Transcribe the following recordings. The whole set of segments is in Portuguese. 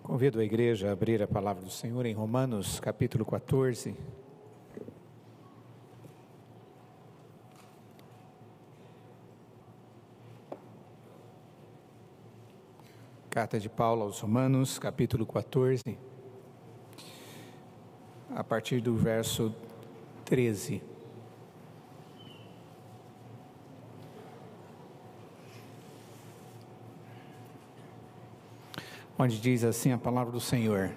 Convido a igreja a abrir a palavra do Senhor em Romanos, capítulo 14. Carta de Paulo aos Romanos, capítulo 14, a partir do verso 13. Onde diz assim a palavra do Senhor: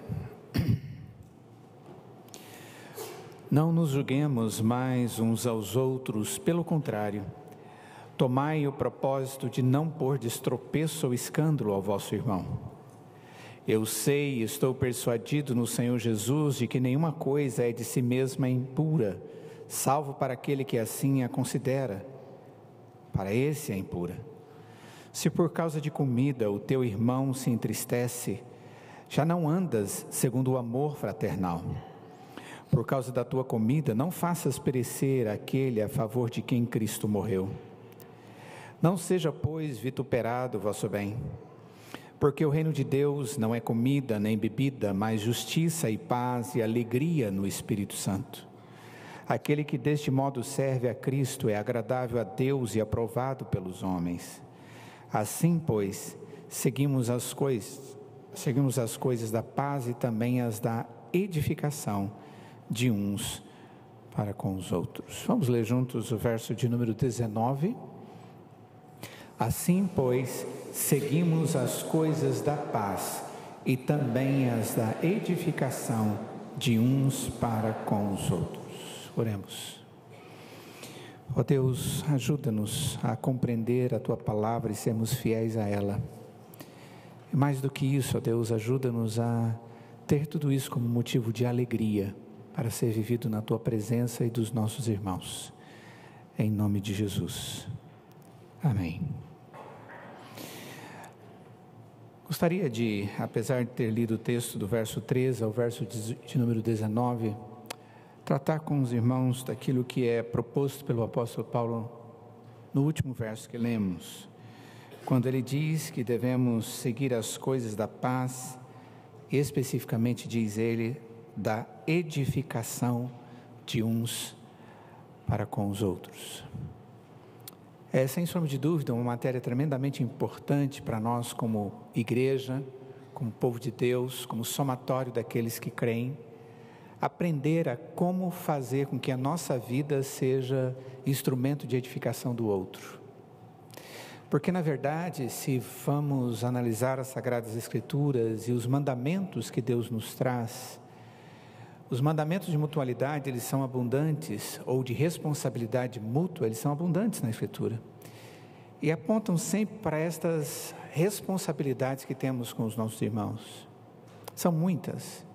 Não nos julguemos mais uns aos outros, pelo contrário, tomai o propósito de não pôr de tropeço ou escândalo ao vosso irmão. Eu sei e estou persuadido no Senhor Jesus de que nenhuma coisa é de si mesma impura, salvo para aquele que assim a considera. Para esse é impura. Se por causa de comida o teu irmão se entristece, já não andas segundo o amor fraternal. Por causa da tua comida, não faças perecer aquele a favor de quem Cristo morreu. Não seja, pois, vituperado o vosso bem, porque o reino de Deus não é comida nem bebida, mas justiça e paz e alegria no Espírito Santo. Aquele que deste modo serve a Cristo é agradável a Deus e aprovado pelos homens. Assim, pois, seguimos as coisas da paz e também as da edificação de uns para com os outros. Vamos ler juntos o verso de número 19. Assim, pois, seguimos as coisas da paz e também as da edificação de uns para com os outros. Oremos. Ó Deus, ajuda-nos a compreender a Tua palavra e sermos fiéis a ela. E mais do que isso, ó Deus, ajuda-nos a ter tudo isso como motivo de alegria para ser vivido na Tua presença e dos nossos irmãos. Em nome de Jesus. Amém. Gostaria de, apesar de ter lido o texto do verso 13 ao verso de número 19, tratar com os irmãos daquilo que é proposto pelo apóstolo Paulo no último verso que lemos, quando ele diz que devemos seguir as coisas da paz, e especificamente diz ele, da edificação de uns para com os outros. É, sem sombra de dúvida, uma matéria tremendamente importante para nós como igreja, como povo de Deus, como somatório daqueles que creem, aprender a como fazer com que a nossa vida seja instrumento de edificação do outro. Porque, na verdade, se vamos analisar as Sagradas Escrituras e os mandamentos que Deus nos traz, os mandamentos de mutualidade, eles são abundantes, ou de responsabilidade mútua, eles são abundantes na Escritura. E apontam sempre para estas responsabilidades que temos com os nossos irmãos. São muitas.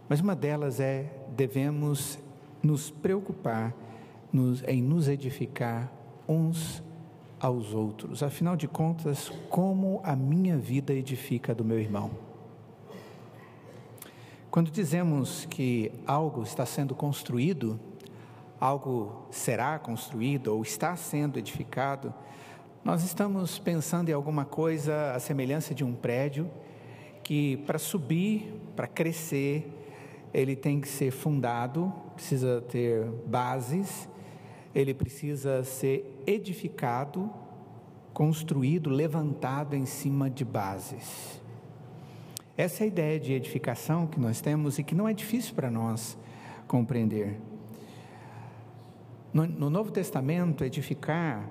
Mas uma delas é, devemos nos preocupar em nos edificar uns aos outros. Afinal de contas, como a minha vida edifica a do meu irmão? Quando dizemos que algo está sendo construído, algo será construído ou está sendo edificado, nós estamos pensando em alguma coisa à semelhança de um prédio que, para subir, para crescer, ele tem que ser fundado, precisa ter bases, ele precisa ser edificado, construído, levantado em cima de bases. Essa é a ideia de edificação que nós temos e que não é difícil para nós compreender. No Novo Testamento, edificar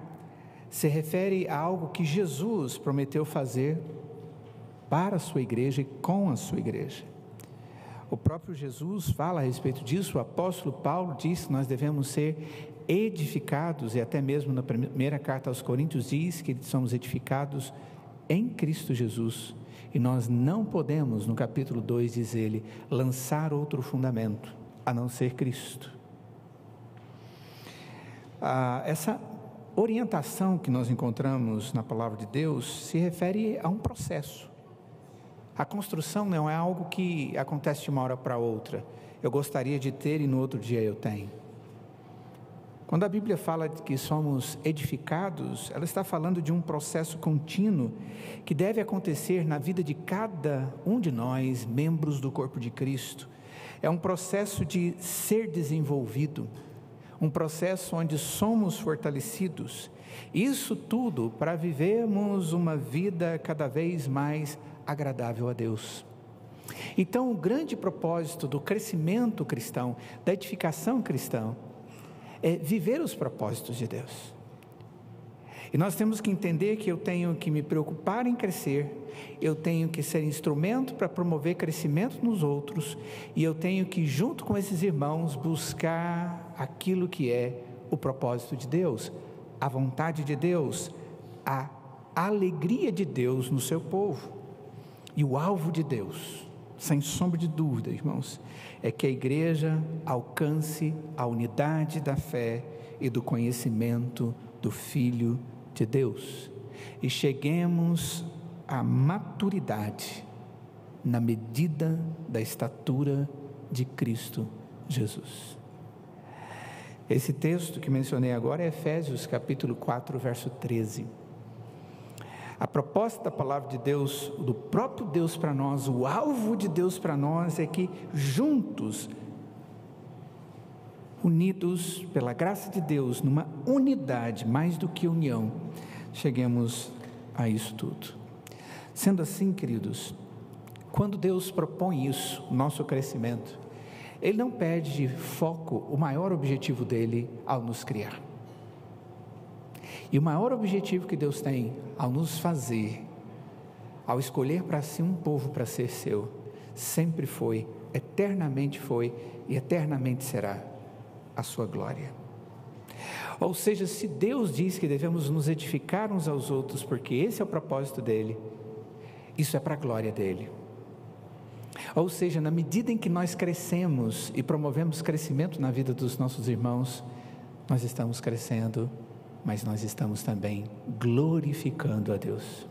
se refere a algo que Jesus prometeu fazer para a sua igreja e com a sua igreja. O próprio Jesus fala a respeito disso. O apóstolo Paulo diz que nós devemos ser edificados, e até mesmo na primeira carta aos Coríntios diz que somos edificados em Cristo Jesus, e nós não podemos, no capítulo 2 diz ele, lançar outro fundamento a não ser Cristo. Essa orientação que nós encontramos na palavra de Deus se refere a um processo. A construção não é algo que acontece de uma hora para outra. Eu gostaria de ter e no outro dia eu tenho. Quando a Bíblia fala de que somos edificados, ela está falando de um processo contínuo que deve acontecer na vida de cada um de nós, membros do corpo de Cristo. É um processo de ser desenvolvido, um processo onde somos fortalecidos. Isso tudo para vivermos uma vida cada vez mais agradável a Deus. Então, o grande propósito do crescimento cristão, da edificação cristã, é viver os propósitos de Deus. E nós temos que entender que eu tenho que me preocupar em crescer, eu tenho que ser instrumento para promover crescimento nos outros, e eu tenho que, junto com esses irmãos, buscar aquilo que é o propósito de Deus, a vontade de Deus, a alegria de Deus no seu povo. E o alvo de Deus, sem sombra de dúvida, irmãos, é que a igreja alcance a unidade da fé e do conhecimento do Filho de Deus, e cheguemos à maturidade na medida da estatura de Cristo Jesus. Esse texto que mencionei agora é Efésios capítulo 4, verso 13. A proposta da palavra de Deus, do próprio Deus para nós, o alvo de Deus para nós é que juntos, unidos pela graça de Deus, numa unidade, mais do que união, cheguemos a isso tudo. Sendo assim, queridos, quando Deus propõe isso, o nosso crescimento, Ele não perde de foco o maior objetivo dEle ao nos criar. E o maior objetivo que Deus tem ao nos fazer, ao escolher para si um povo para ser seu, sempre foi, eternamente foi e eternamente será a sua glória. Ou seja, se Deus diz que devemos nos edificar uns aos outros, porque esse é o propósito dEle, isso é para a glória dEle. Ou seja, na medida em que nós crescemos e promovemos crescimento na vida dos nossos irmãos, nós estamos crescendo, mas nós estamos também glorificando a Deus.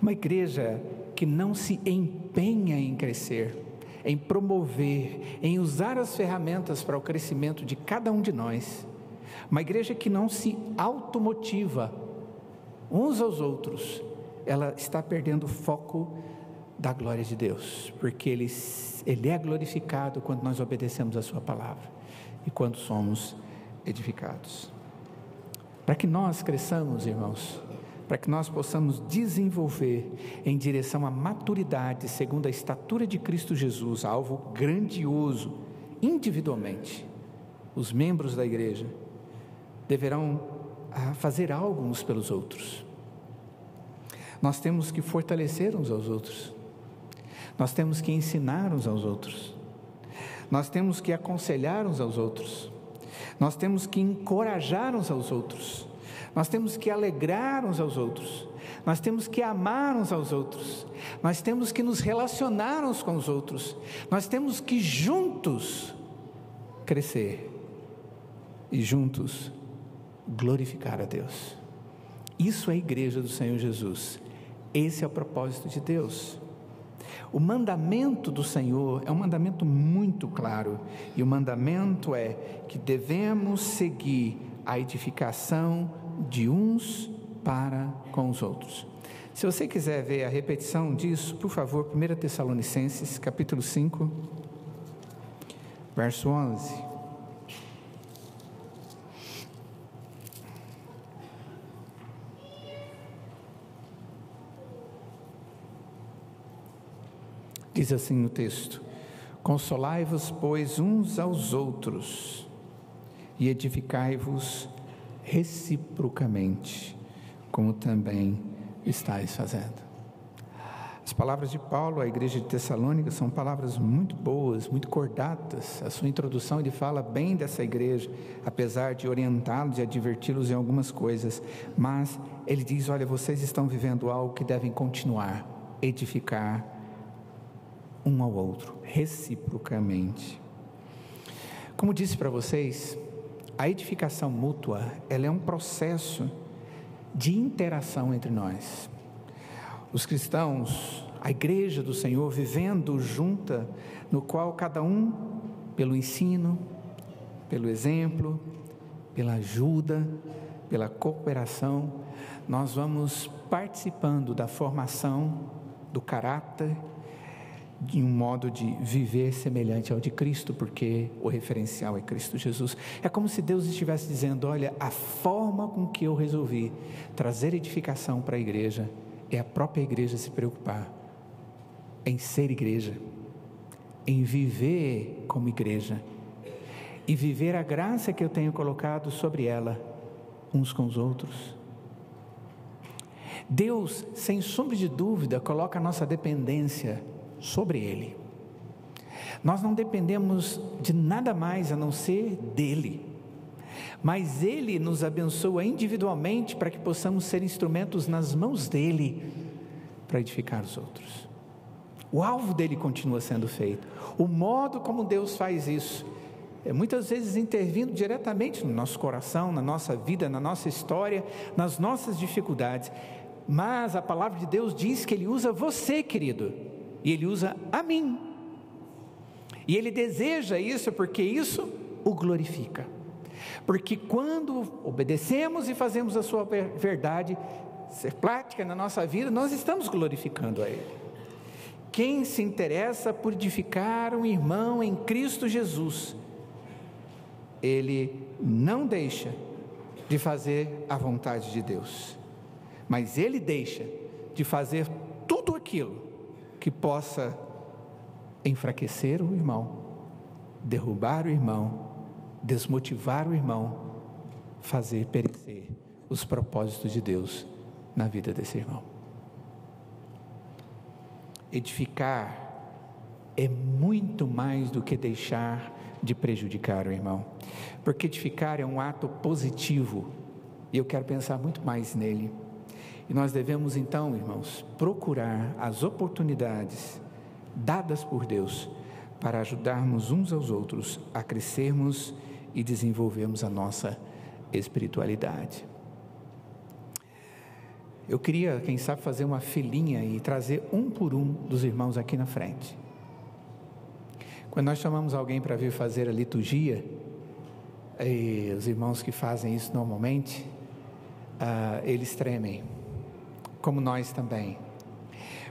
Uma igreja que não se empenha em crescer, em promover, em usar as ferramentas para o crescimento de cada um de nós, uma igreja que não se automotiva uns aos outros, ela está perdendo o foco da glória de Deus, porque Ele é glorificado quando nós obedecemos a sua palavra e quando somos edificados. Para que nós cresçamos, irmãos, para que nós possamos desenvolver em direção à maturidade, segundo a estatura de Cristo Jesus, alvo grandioso, individualmente, os membros da igreja deverão fazer algo uns pelos outros. Nós temos que fortalecer uns aos outros, nós temos que ensinar uns aos outros, nós temos que aconselhar uns aos outros, nós temos que encorajar uns aos outros, nós temos que alegrar uns aos outros, nós temos que amar uns aos outros, nós temos que nos relacionar uns com os outros, nós temos que juntos crescer e juntos glorificar a Deus. Isso é a igreja do Senhor Jesus, esse é o propósito de Deus. O mandamento do Senhor é um mandamento muito claro, e o mandamento é que devemos seguir a edificação de uns para com os outros. Se você quiser ver a repetição disso, por favor, 1 Tessalonicenses, capítulo 5, verso 11. Diz assim no texto: consolai-vos, pois, uns aos outros, e edificai-vos reciprocamente, como também estáis fazendo. As palavras de Paulo à igreja de Tessalônica são palavras muito boas, muito cordatas. A sua introdução, ele fala bem dessa igreja, apesar de orientá-los e adverti-los em algumas coisas, mas ele diz: olha, vocês estão vivendo algo que devem continuar, edificar um ao outro, reciprocamente. Como disse para vocês, a edificação mútua, ela é um processo de interação entre nós. Os cristãos, a igreja do Senhor, vivendo junta, no qual cada um, pelo ensino, pelo exemplo, pela ajuda, pela cooperação, nós vamos participando da formação do caráter, de um modo de viver semelhante ao de Cristo, porque o referencial é Cristo Jesus. É como se Deus estivesse dizendo: olha, a forma com que eu resolvi trazer edificação para a igreja é a própria igreja se preocupar em ser igreja, em viver como igreja, e viver a graça que eu tenho colocado sobre ela, uns com os outros. Deus, sem sombra de dúvida, coloca a nossa dependência sobre Ele. Nós não dependemos de nada mais a não ser dEle, mas Ele nos abençoa individualmente para que possamos ser instrumentos nas mãos dEle para edificar os outros. O alvo dEle continua sendo feito. O modo como Deus faz isso é muitas vezes intervindo diretamente no nosso coração, na nossa vida, na nossa história, nas nossas dificuldades, mas a palavra de Deus diz que Ele usa você, querido, e Ele usa a mim, e Ele deseja isso porque isso o glorifica, porque quando obedecemos e fazemos a sua verdade ser prática na nossa vida, nós estamos glorificando a Ele. Quem se interessa por edificar um irmão em Cristo Jesus, ele não deixa de fazer a vontade de Deus, mas ele deixa de fazer tudo aquilo que possa enfraquecer o irmão, derrubar o irmão, desmotivar o irmão, fazer perecer os propósitos de Deus na vida desse irmão. Edificar é muito mais do que deixar de prejudicar o irmão, porque edificar é um ato positivo, e eu quero pensar muito mais nele. E nós devemos então, irmãos, procurar as oportunidades dadas por Deus para ajudarmos uns aos outros a crescermos e desenvolvermos a nossa espiritualidade. Eu queria, quem sabe, fazer uma filinha e trazer um por um dos irmãos aqui na frente. Quando nós chamamos alguém para vir fazer a liturgia, e os irmãos que fazem isso normalmente, eles tremem, como nós também,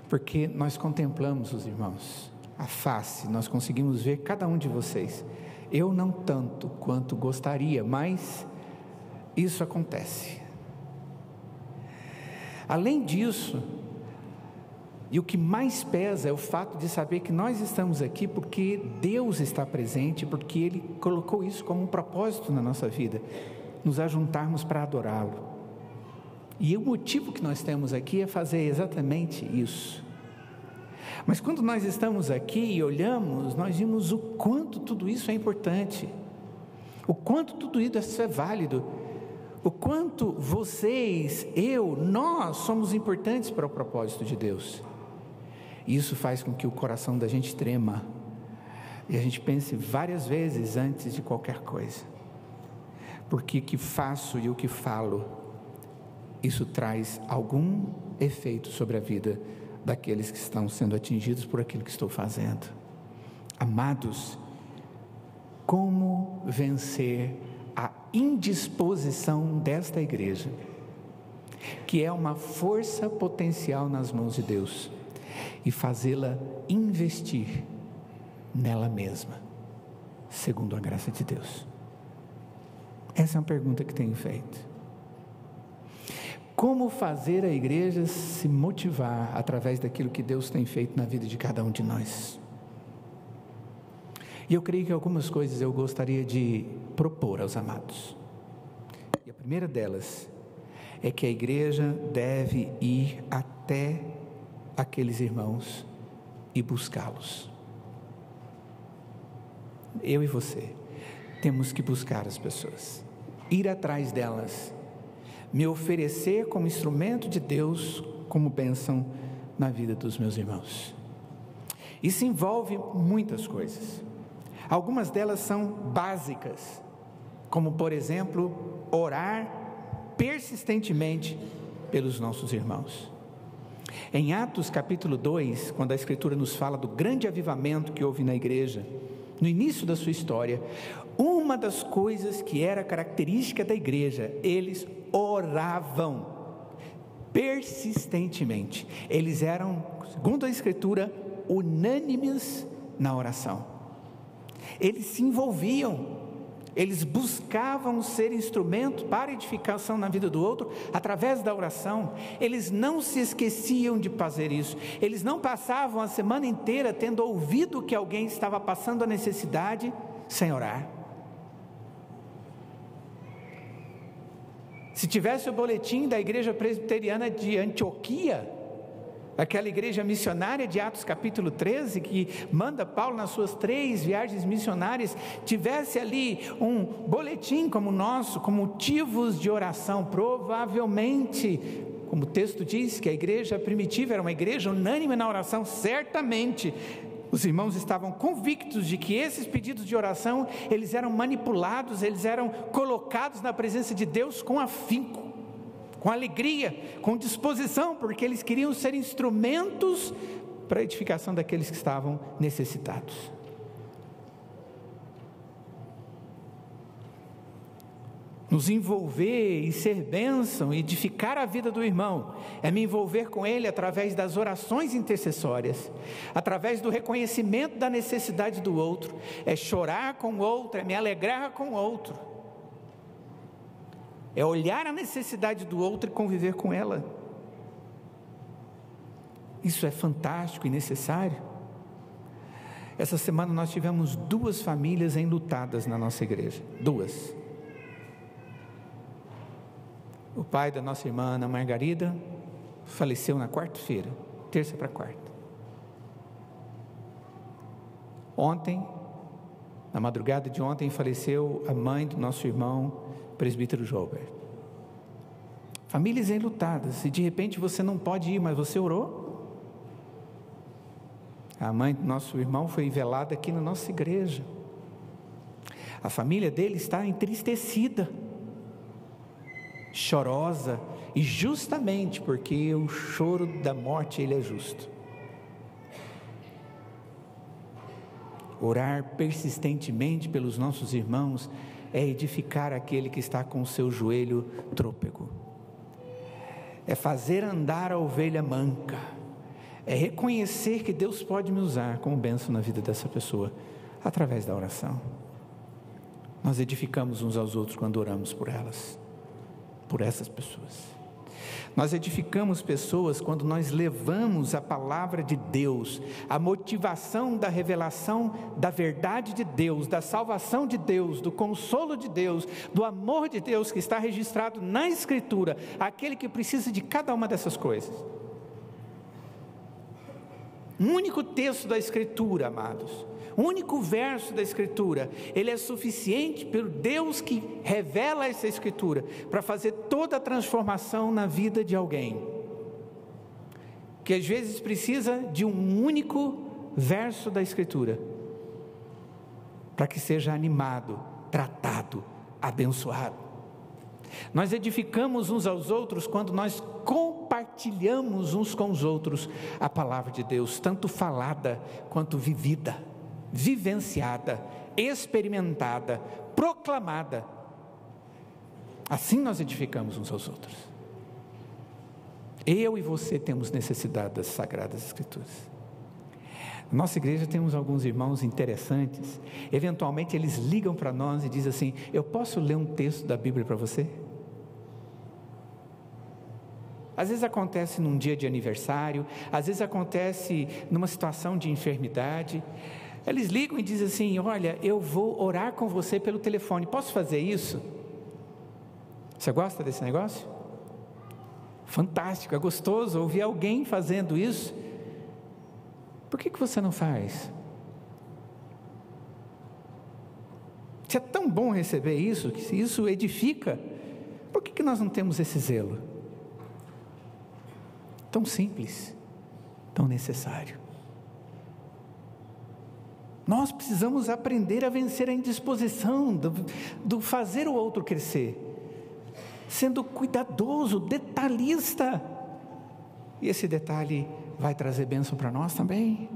porque nós contemplamos os irmãos, a face, nós conseguimos ver cada um de vocês. Eu não tanto quanto gostaria, mas isso acontece. Além disso, e o que mais pesa é o fato de saber que nós estamos aqui porque Deus está presente, porque Ele colocou isso como um propósito na nossa vida, nos ajuntarmos para adorá-lo. E o motivo que nós temos aqui é fazer exatamente isso. Mas quando nós estamos aqui e olhamos, nós vimos o quanto tudo isso é importante, o quanto tudo isso é válido, o quanto vocês, nós somos importantes para o propósito de Deus. E isso faz com que o coração da gente trema, e a gente pense várias vezes antes de qualquer coisa, porque o que faço e o que falo, isso traz algum efeito sobre a vida daqueles que estão sendo atingidos por aquilo que estou fazendo. Amados, como vencer a indisposição desta igreja, que é uma força potencial nas mãos de Deus, e fazê-la investir nela mesma, segundo a graça de Deus? Essa é uma pergunta que tenho feito. Como fazer a igreja se motivar através daquilo que Deus tem feito na vida de cada um de nós? E eu creio que algumas coisas eu gostaria de propor aos amados. E a primeira delas é que a igreja deve ir até aqueles irmãos e buscá-los. Eu e você temos que buscar as pessoas, ir atrás delas, me oferecer como instrumento de Deus, como bênção na vida dos meus irmãos. Isso envolve muitas coisas. Algumas delas são básicas, como por exemplo, orar persistentemente pelos nossos irmãos. Em Atos capítulo 2, quando a Escritura nos fala do grande avivamento que houve na igreja, no início da sua história, uma uma das coisas que era característica da igreja, eles oravam persistentemente. Eles eram, segundo a Escritura, unânimes na oração. Eles se envolviam, eles buscavam ser instrumento para edificação na vida do outro, através da oração. Eles não se esqueciam de fazer isso, eles não passavam a semana inteira tendo ouvido que alguém estava passando a necessidade, sem orar. Se tivesse o boletim da igreja presbiteriana de Antioquia, aquela igreja missionária de Atos capítulo 13, que manda Paulo nas suas 3 viagens missionárias, tivesse ali um boletim como o nosso, com motivos de oração, provavelmente, como o texto diz, que a igreja primitiva era uma igreja unânime na oração, certamente os irmãos estavam convictos de que esses pedidos de oração, eles eram manipulados, eles eram colocados na presença de Deus com afinco, com alegria, com disposição, porque eles queriam ser instrumentos para a edificação daqueles que estavam necessitados. Nos envolver e ser bênção, edificar a vida do irmão, é me envolver com ele através das orações intercessórias, através do reconhecimento da necessidade do outro, é chorar com o outro, é me alegrar com o outro, é olhar a necessidade do outro e conviver com ela. Isso é fantástico e necessário. Essa semana nós tivemos 2 famílias enlutadas na nossa igreja, 2. O pai da nossa irmã Ana Margarida faleceu na quarta-feira, terça para quarta. Ontem, na madrugada de ontem, faleceu a mãe do nosso irmão, presbítero Joubert. Famílias enlutadas, e de repente você não pode ir, mas você orou? A mãe do nosso irmão foi velada aqui na nossa igreja. A família dele está entristecida, chorosa, e justamente porque o choro da morte, ele é justo. Orar persistentemente pelos nossos irmãos é edificar aquele que está com o seu joelho trôpego, é fazer andar a ovelha manca, é reconhecer que Deus pode me usar como bênção na vida dessa pessoa, através da oração. Nós edificamos uns aos outros quando oramos por elas, por essas pessoas. Nós edificamos pessoas quando nós levamos a palavra de Deus, a motivação da revelação da verdade de Deus, da salvação de Deus, do consolo de Deus, do amor de Deus que está registrado na Escritura, aquele que precisa de cada uma dessas coisas. Um único texto da Escritura, amados, um único verso da Escritura, ele é suficiente pelo Deus que revela essa Escritura, para fazer toda a transformação na vida de alguém, que às vezes precisa de um único verso da Escritura, para que seja animado, tratado, abençoado. Nós edificamos uns aos outros quando nós compartilhamos uns com os outros a palavra de Deus, tanto falada quanto vivida, vivenciada, experimentada, proclamada. Assim nós edificamos uns aos outros. Eu e você temos necessidade das Sagradas Escrituras. Na nossa igreja temos alguns irmãos interessantes. Eventualmente eles ligam para nós e dizem assim: eu posso ler um texto da Bíblia para você? Às vezes acontece num dia de aniversário, às vezes acontece numa situação de enfermidade. Eles ligam e dizem assim: olha, eu vou orar com você pelo telefone, posso fazer isso? Você gosta desse negócio? Fantástico, é gostoso ouvir alguém fazendo isso. Por que você não faz? Se é tão bom receber isso, se isso edifica, por que nós não temos esse zelo? Tão simples, tão necessário. Nós precisamos aprender a vencer a indisposição do fazer o outro crescer, sendo cuidadoso, detalhista, e esse detalhe vai trazer bênção para nós também.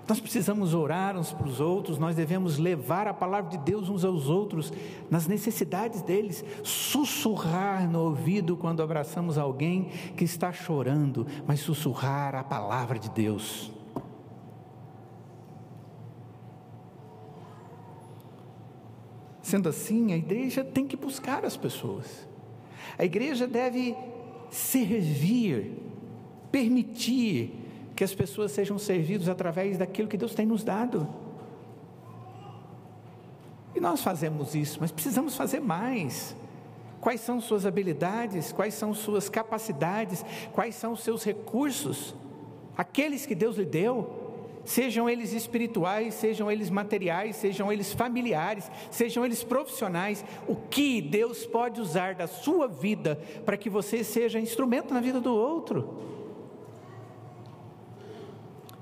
Nós precisamos orar uns para os outros, nós devemos levar a palavra de Deus uns aos outros, nas necessidades deles, sussurrar no ouvido quando abraçamos alguém que está chorando, mas sussurrar a palavra de Deus. Sendo assim, a igreja tem que buscar as pessoas, a igreja deve servir, permitir que as pessoas sejam servidas através daquilo que Deus tem nos dado. E nós fazemos isso, mas precisamos fazer mais. Quais são suas habilidades? Quais são suas capacidades? Quais são os seus recursos? Aqueles que Deus lhe deu, sejam eles espirituais, sejam eles materiais, sejam eles familiares, sejam eles profissionais, o que Deus pode usar da sua vida para que você seja instrumento na vida do outro.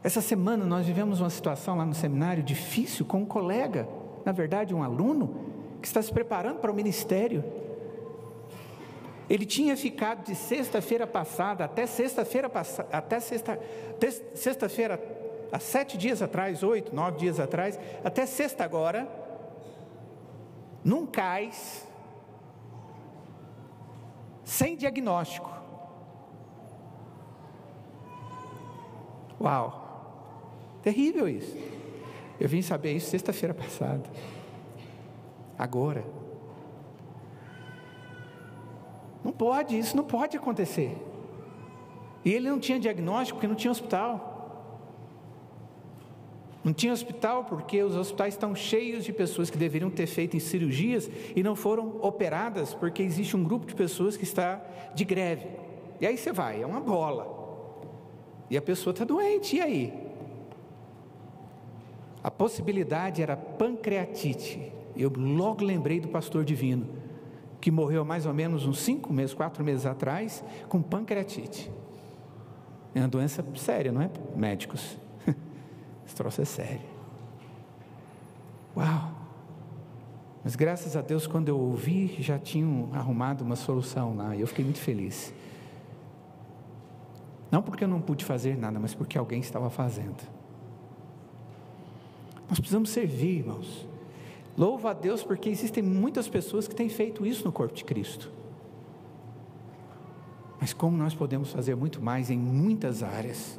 Essa semana nós vivemos uma situação lá no seminário difícil com um colega, na verdade um aluno, que está se preparando para o ministério. Ele tinha ficado de sexta-feira passada até sexta-feira, há 7 dias atrás, 8, 9 dias atrás, até sexta agora, num cais, sem diagnóstico. Uau! Terrível isso. Eu vim saber isso sexta-feira passada. Agora. Não pode, isso não pode acontecer. E ele não tinha diagnóstico porque não tinha hospital. Não tinha hospital porque os hospitais estão cheios de pessoas que deveriam ter feito em cirurgias e não foram operadas porque existe um grupo de pessoas que está de greve. E aí você vai, é uma bola. E a pessoa está doente, e aí? A possibilidade era pancreatite. Eu logo lembrei do pastor Divino, que morreu mais ou menos uns 5 meses, 4 meses atrás, com pancreatite. É uma doença séria, não é, médicos? Esse troço é sério. Uau! Mas graças a Deus, quando eu ouvi, já tinham arrumado uma solução lá, e eu fiquei muito feliz. Não porque eu não pude fazer nada, mas porque alguém estava fazendo. Nós precisamos servir, irmãos. Louva a Deus porque existem muitas pessoas que têm feito isso no corpo de Cristo. Mas como nós podemos fazer muito mais em muitas áreas?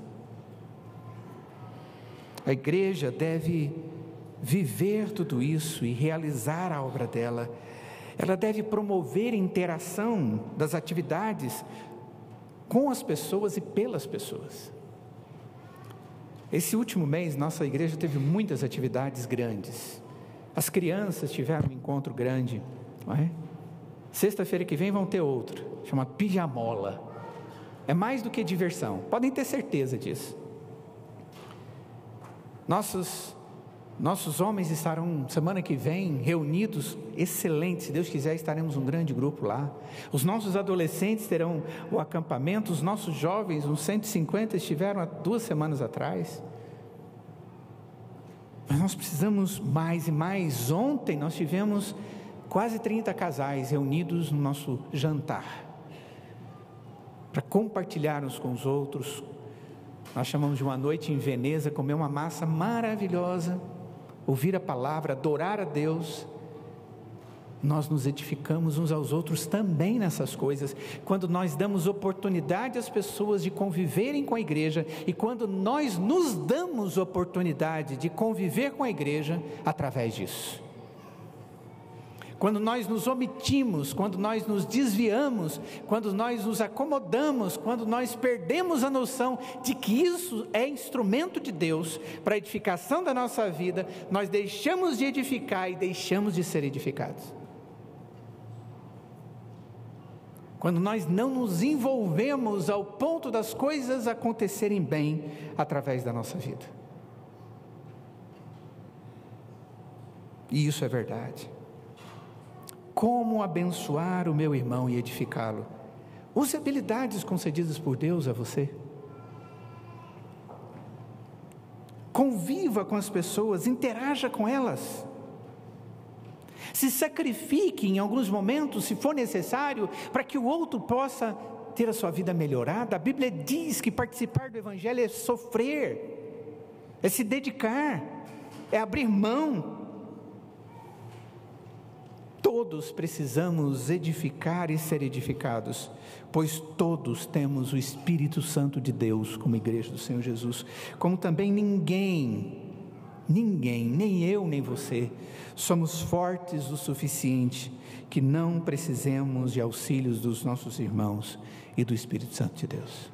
A igreja deve viver tudo isso e realizar a obra dela. Ela deve promover a interação das atividades com as pessoas e pelas pessoas. Esse último mês, nossa igreja teve muitas atividades grandes. As crianças tiveram um encontro grande, não é? Sexta-feira que vem vão ter outro, chama pijamola. É mais do que diversão, podem ter certeza disso. Nossos homens estarão semana que vem reunidos, excelente, se Deus quiser estaremos um grande grupo lá. Os nossos adolescentes terão o acampamento, os nossos jovens, uns 150 estiveram há 2 semanas atrás. Mas nós precisamos mais e mais. Ontem nós tivemos quase 30 casais reunidos no nosso jantar, para compartilhar uns com os outros. Nós chamamos de uma noite em Veneza, comer uma massa maravilhosa, ouvir a palavra, adorar a Deus. Nós nos edificamos uns aos outros também nessas coisas, quando nós damos oportunidade às pessoas de conviverem com a igreja, e quando nós nos damos oportunidade de conviver com a igreja através disso. Quando nós nos omitimos, quando nós nos desviamos, quando nós nos acomodamos, quando nós perdemos a noção de que isso é instrumento de Deus para a edificação da nossa vida, nós deixamos de edificar e deixamos de ser edificados. Quando nós não nos envolvemos ao ponto das coisas acontecerem bem através da nossa vida. E isso é verdade. Como abençoar o meu irmão e edificá-lo? Use habilidades concedidas por Deus a você. Conviva com as pessoas, interaja com elas. Se sacrifique em alguns momentos, se for necessário, para que o outro possa ter a sua vida melhorada. A Bíblia diz que participar do Evangelho é sofrer. é se dedicar, é abrir mão. Todos precisamos edificar e ser edificados, pois todos temos o Espírito Santo de Deus como igreja do Senhor Jesus, como também ninguém, nem eu nem você, somos fortes o suficiente que não precisemos de auxílios dos nossos irmãos e do Espírito Santo de Deus.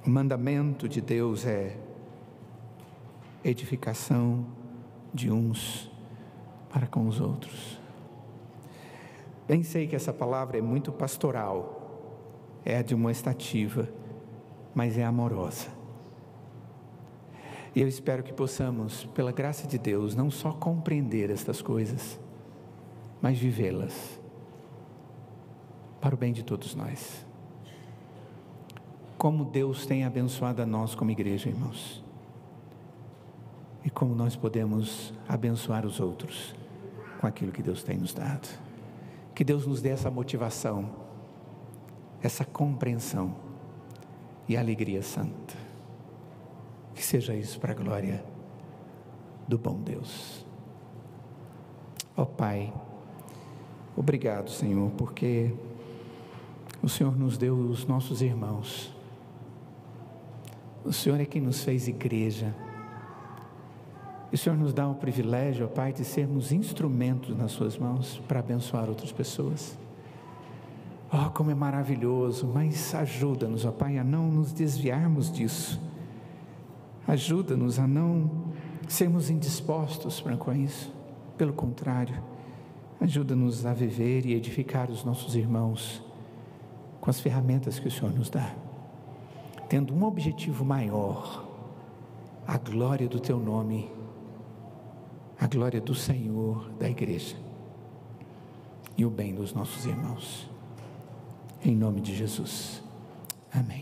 O mandamento de Deus é edificação de uns para com os outros. Bem sei que essa palavra é muito pastoral, é admoestativa, mas é amorosa. E eu espero que possamos, pela graça de Deus, não só compreender estas coisas, mas vivê-las, para o bem de todos nós. Como Deus tem abençoado a nós como igreja, irmãos, e como nós podemos abençoar os outros com aquilo que Deus tem nos dado. Que Deus nos dê essa motivação, essa compreensão e alegria santa. Que seja isso para a glória do bom Deus. Ó Pai, obrigado, Senhor, porque o Senhor nos deu os nossos irmãos. O Senhor é quem nos fez igreja. E o Senhor nos dá o privilégio, ó Pai, de sermos instrumentos nas suas mãos para abençoar outras pessoas. Oh, como é maravilhoso, mas ajuda-nos, ó Pai, a não nos desviarmos disso. Ajuda-nos a não sermos indispostos para com isso. Pelo contrário, ajuda-nos a viver e edificar os nossos irmãos com as ferramentas que o Senhor nos dá, tendo um objetivo maior: a glória do Teu nome, a glória do Senhor, da igreja e o bem dos nossos irmãos. Em nome de Jesus. Amém.